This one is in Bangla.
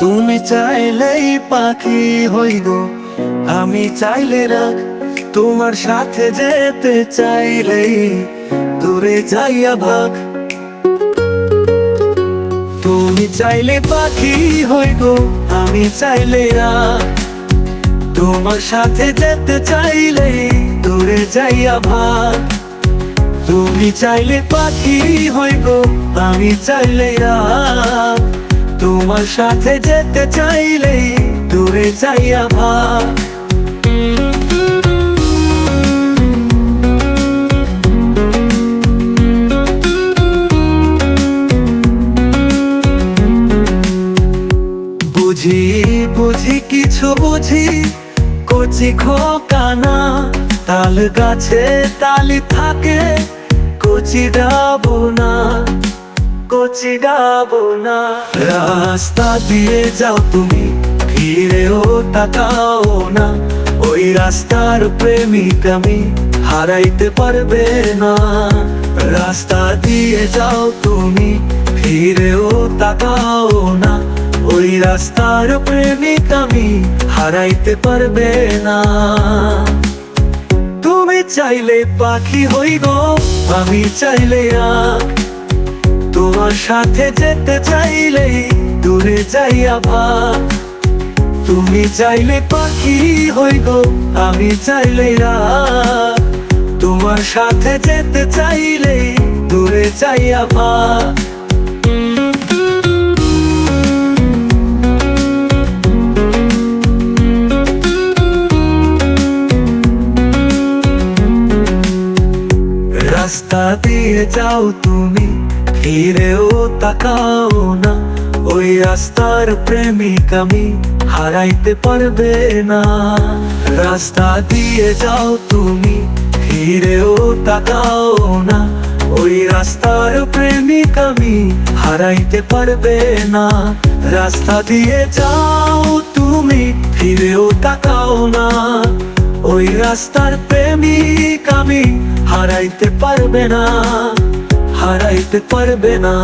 তুমি চাইলেই পাখি হইব, আমি চাইলে রাখ। তোমার সাথে যেতে চাইলেই দূরে যাইয়া ভাগ। তুমি চাইলে পাখি হইব, আমি চাইলে রাখ। তোমার সাথে যেতে চাইলেই দূরে যাইয়া ভাগ। তুমি চাইলে পাখি হইব, আমি চাইলে রাখ। তোমার সাথে যেতে চাইলেই দূরে যাইয়া ভাগ। বুঝি বুঝি কিছু বুঝি, কচি খোকানা। তাল গাছে তালি থাকে, কচি ডাবো না, কচি ডাবো না। রাস্তা দিয়ে যাও তুমি, ফিরেও তাকাও না। ওই রাস্তার প্রেমিক আমি, হারাইতে পারবে না। রাস্তা দিয়ে যাও তুমি, ফিরেও তাকাও না। ওই রাস্তার প্রেমিক আমি, হারাইতে পারবে না। তুমি চাইলে পাখি হইব, আমি চাইলে রাখ। তোমার সাথে যেতে চাইলেই দূরে যাইয়া ভাগ। তুমি চাইলে পাখি হইব, আমি চাইলে রাখ। তোমার সাথে যেতে চাইলেই দূরে যাইয়া ভাগ। রাস্তা দিয়ে যাও তুমি, ফিরেও তাকাও না। ওই রাস্তার প্রেমিক আমি, হারাইতে পারবে না। রাস্তা দিয়ে যাও তুমি, ফিরেও তাকাও না। ওই রাস্তার প্রেমিক আমি, হারাইতে পারবে না। রাস্তা দিয়ে যাও তুমি, ফিরেও তাকাও না। ওই রাস্তার প্রেমিক আমি, হারাইতে পারবে না, হারাইতে পারবে না।